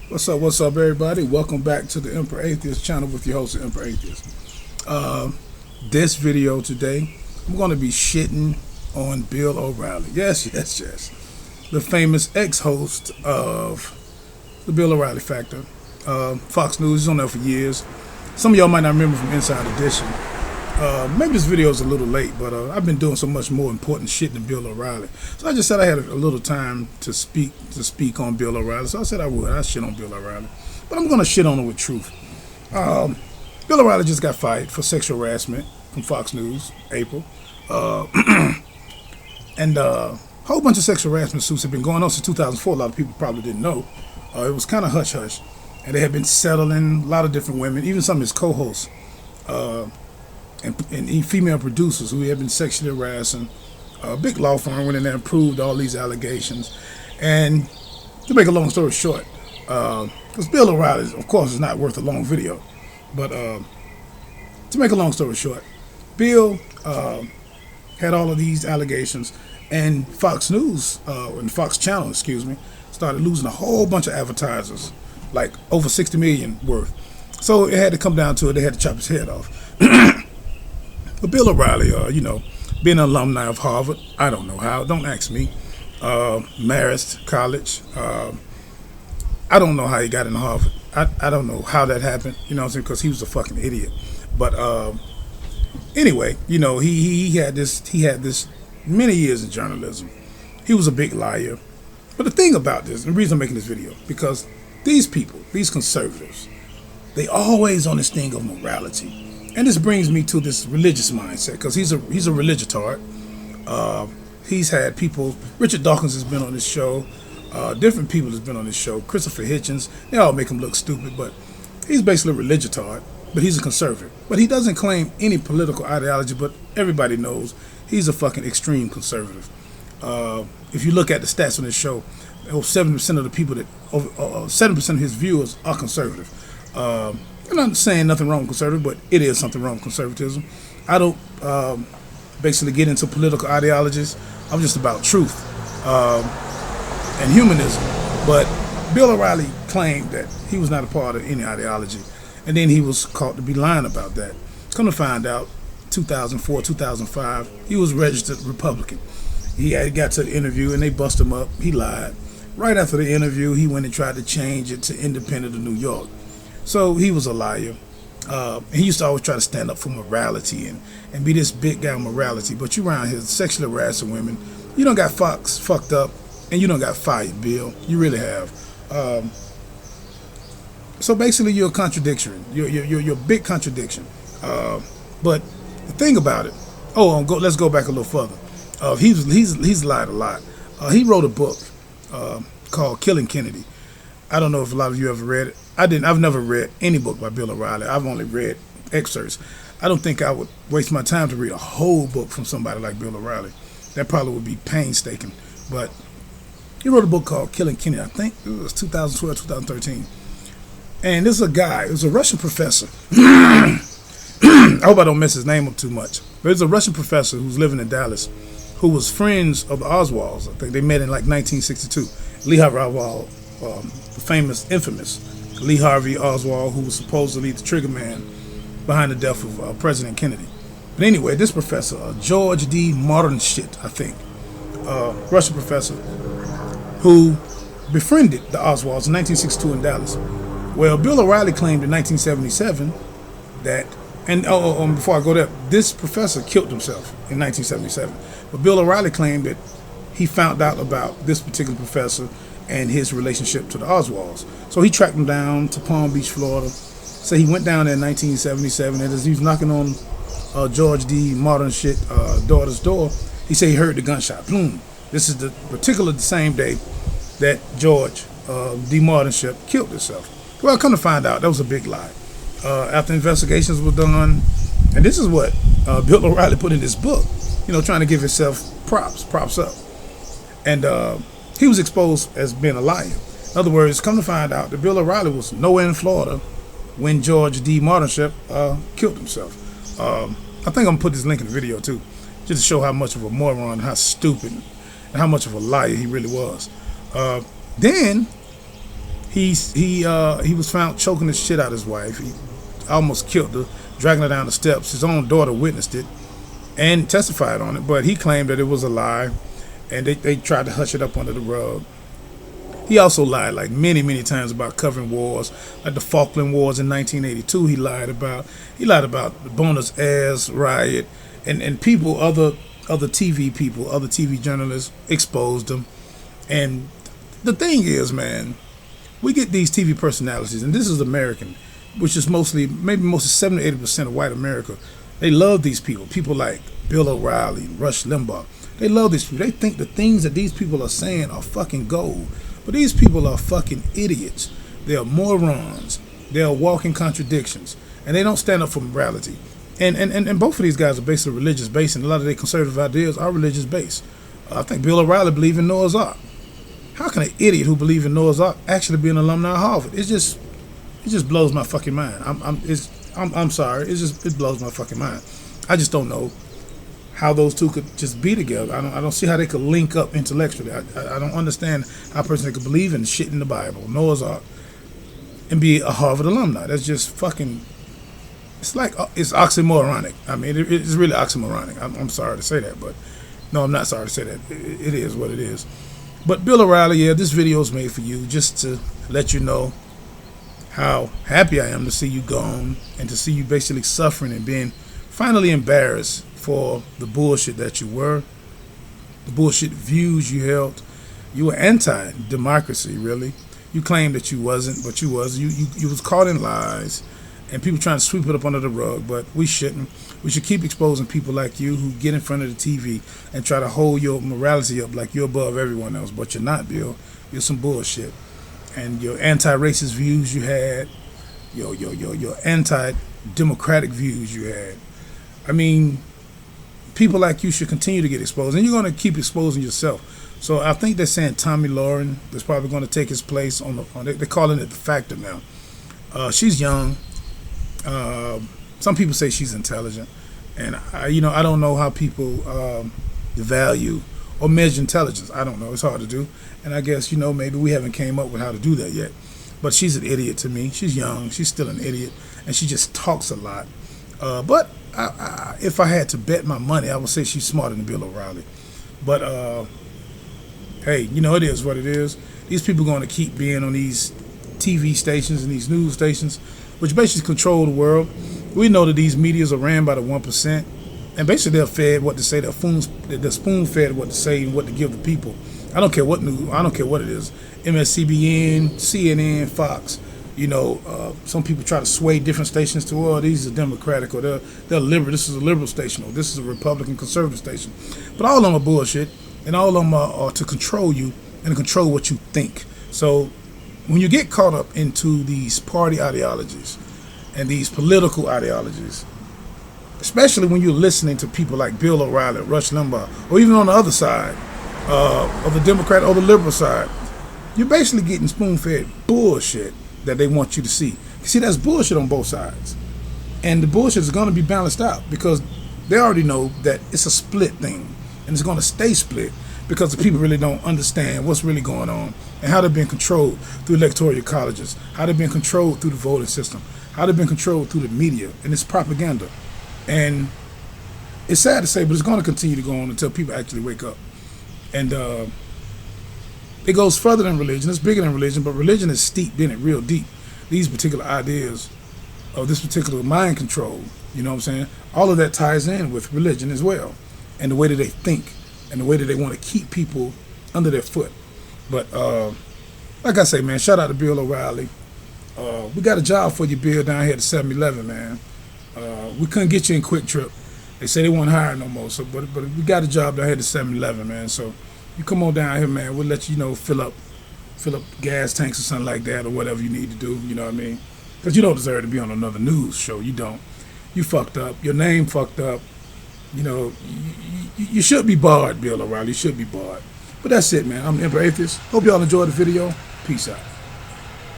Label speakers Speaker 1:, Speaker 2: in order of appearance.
Speaker 1: What's up, everybody? Welcome back to the Emperor Atheist channel with your host, Emperor Atheist. This video today, I'm going to be shitting on Bill O'Reilly. Yes. The famous ex-host of the Bill O'Reilly Factor. Fox News, he's on there for years. Some of y'all might not remember from Inside Edition. Maybe this video is a little late, but I've been doing so much more important shit than Bill O'Reilly. So I just said I had a little time to speak on Bill O'Reilly. So I said I'd shit on Bill O'Reilly. But I'm going to shit on him with truth. Bill O'Reilly just got fired for sexual harassment from Fox News, April. And a whole bunch of sexual harassment suits have been going on since 2004. A lot of people probably didn't know. It was kind of hush-hush. And they had been settling a lot of different women, even some of his co-hosts. And female producers who had been sexually harassing. A big law firm went in there and proved all these allegations. And to make a long story short, because Bill O'Reilly, of course, is not worth a long video, but to make a long story short, Bill had all of these allegations, and Fox News, and Fox Channel, started losing a whole bunch of advertisers, like over 60 million worth. So it had to come down to it. They had to chop his head off. But Bill O'Reilly, being an alumni of Harvard, I don't know how, don't ask me. Marist College, I don't know how he got into Harvard. I don't know how that happened, because he was a fucking idiot. But anyway, he had this many years in journalism. He was a big liar. But the thing about this, the reason I'm making this video, because these people, these conservatives, they always on this thing of morality. And this brings me to this religious mindset, because he's a religitard. He's had people, Richard Dawkins has been on this show, different people has been on this show, Christopher Hitchens, they all make him look stupid, but he's basically a religitard, but he's a conservative. But he doesn't claim any political ideology, but everybody knows he's a fucking extreme conservative. If you look at the stats on this show, 70% of the people 7% of his viewers are conservative. I'm not saying nothing wrong with conservative, but it is something wrong with conservatism. I don't basically get into political ideologies. I'm just about truth and humanism. But Bill O'Reilly claimed that he was not a part of any ideology, and then he was caught to be lying about that. Come to find out, 2004, 2005, he was registered Republican. He got to the interview, and they bust him up. He lied. Right after the interview, he went and tried to change it to Independent of New York. So he was a liar. He used to always try to stand up for morality and be this big guy on morality. But you around here sexually harassing women. You done got Fox fucked up, and you done got fired, Bill. You really have. So basically, you're a contradiction. You're a big contradiction. But the thing about it, let's go back a little further. He's lied a lot. He wrote a book called Killing Kennedy. I don't know if a lot of you ever read it. I've never read any book by Bill O'Reilly. I've only read excerpts. I don't think I would waste my time to read a whole book from somebody like Bill O'Reilly. That probably would be painstaking. But he wrote a book called Killing Kennedy. I think it was 2012, 2013. And this is a guy, it was a Russian professor. I hope I don't mess his name up too much. But it's a Russian professor who's living in Dallas, who was friends of the Oswalds. I think they met in like 1962. Lee Harvey Oswald, the infamous Lee Harvey Oswald, who was supposedly the trigger man behind the death of President Kennedy. But anyway, this professor, George D. Martinshit, I think, Russian professor, who befriended the Oswalds in 1962 in Dallas. Well, Bill O'Reilly claimed in 1977 that, and before I go there, this professor killed himself in 1977. But Bill O'Reilly claimed that he found out about this particular professor and his relationship to the Oswalds. So he tracked him down to Palm Beach, Florida. So he went down there in 1977, and as he was knocking on George D. Martinshit's daughter's door, he said he heard the gunshot. Boom. This is the same day that George D. Martinshit killed himself. Well, come to find out, that was a big lie. After investigations were done, and this is what Bill O'Reilly put in this book, trying to give himself props up. And he was exposed as being a liar. In other words, come to find out that Bill O'Reilly was nowhere in Florida when George D. Martinshit killed himself. I think I'm going to put this link in the video too, just to show how much of a moron, how stupid, and how much of a liar he really was. Then He was found choking the shit out of his wife. He almost killed her, dragging her down the steps. His own daughter witnessed it and testified on it, but he claimed that it was a lie, and they tried to hush it up under the rug. He also lied like many times about covering wars, like the Falkland Wars in 1982. He lied about the Buenos Aires riot, and people, other TV people, other TV journalists exposed him. And the thing is, man, we get these TV personalities, and this is American, which is mostly 70 to 80% of white America. They love these people. People like Bill O'Reilly, Rush Limbaugh. They love these people. They think the things that these people are saying are fucking gold. But these people are fucking idiots. They are morons. They are walking contradictions. And they don't stand up for morality. And both of these guys are basically religious based, and a lot of their conservative ideas are religious based. I think Bill O'Reilly believed in Noah's Ark. How can an idiot who believes in Noah's Ark actually be an alumni of Harvard? It just blows my fucking mind. I'm sorry. It blows my fucking mind. I just don't know how those two could just be together. I don't see how they could link up intellectually. I don't understand how a person could believe in shit in the Bible, Noah's Ark, and be a Harvard alumni. That's just fucking. It's oxymoronic. I mean, it's really oxymoronic. I'm sorry to say that, but no, I'm not sorry to say that. It is what it is. But Bill O'Reilly, yeah, this video is made for you, just to let you know how happy I am to see you gone and to see you basically suffering and being finally embarrassed for the bullshit that you were, the bullshit views you held. You were anti-democracy, really. You claimed that you wasn't, but you was. You was caught in lies, and people trying to sweep it up under the rug, but we shouldn't. We should keep exposing people like you who get in front of the TV and try to hold your morality up like you're above everyone else, but you're not, Bill. You're some bullshit. And your anti-racist views you had, your anti-democratic views you had. I mean, people like you should continue to get exposed, and you're going to keep exposing yourself. So I think they're saying Tommy Lauren is probably going to take his place they're calling it the factor now. She's young. Some people say she's intelligent, and I don't know how people value or measure intelligence. I don't know. It's hard to do, and I guess maybe we haven't came up with how to do that yet. But she's an idiot to me. She's young. She's still an idiot, and she just talks a lot. But if I had to bet my money, I would say she's smarter than Bill O'Reilly. But hey, it is what it is. These people are going to keep being on these TV stations and these news stations, which basically control the world. We know that these medias are ran by the 1%, and basically they're fed what to say. They're spoon-fed what to say and what to give the people. I don't care what news. I don't care what it is. MSCBN, CNN, Fox. Some people try to sway different stations to, these are Democratic, or they're liberal. This is a liberal station, or this is a Republican conservative station. But all of them are bullshit, and all of them are to control you and to control what you think. So when you get caught up into these party ideologies and these political ideologies, especially when you're listening to people like Bill O'Reilly, Rush Limbaugh, or even on the other side of the Democrat or the liberal side, you're basically getting spoon-fed bullshit that they want you to see. You see, that's bullshit on both sides. And the bullshit is going to be balanced out because they already know that it's a split thing, and it's going to stay split because the people really don't understand what's really going on and how they're being controlled through electoral colleges, how they're being controlled through the voting system, how they've been controlled through the media and it's propaganda. And it's sad to say, but it's going to continue to go on until people actually wake up. And it goes further than religion. It's bigger than religion, but religion is steeped in it real deep. These particular ideas of this particular mind control, you know what I'm saying? All of that ties in with religion as well, and the way that they think and the way that they want to keep people under their foot. But like I say, man, shout out to Bill O'Reilly. We got a job for you, Bill, down here at 7-Eleven, man. We couldn't get you in Quick Trip. They say they won't hire no more. So, but we got a job down here at 7-Eleven, man. So you come on down here, man. We'll let you fill up gas tanks or something like that, or whatever you need to do. You know what I mean? Because you don't deserve to be on another news show. You don't. You fucked up. Your name fucked up. You should be barred, Bill O'Reilly. You should be barred. But that's it, man. I'm Emperor Atheist. Hope y'all enjoyed the video. Peace out.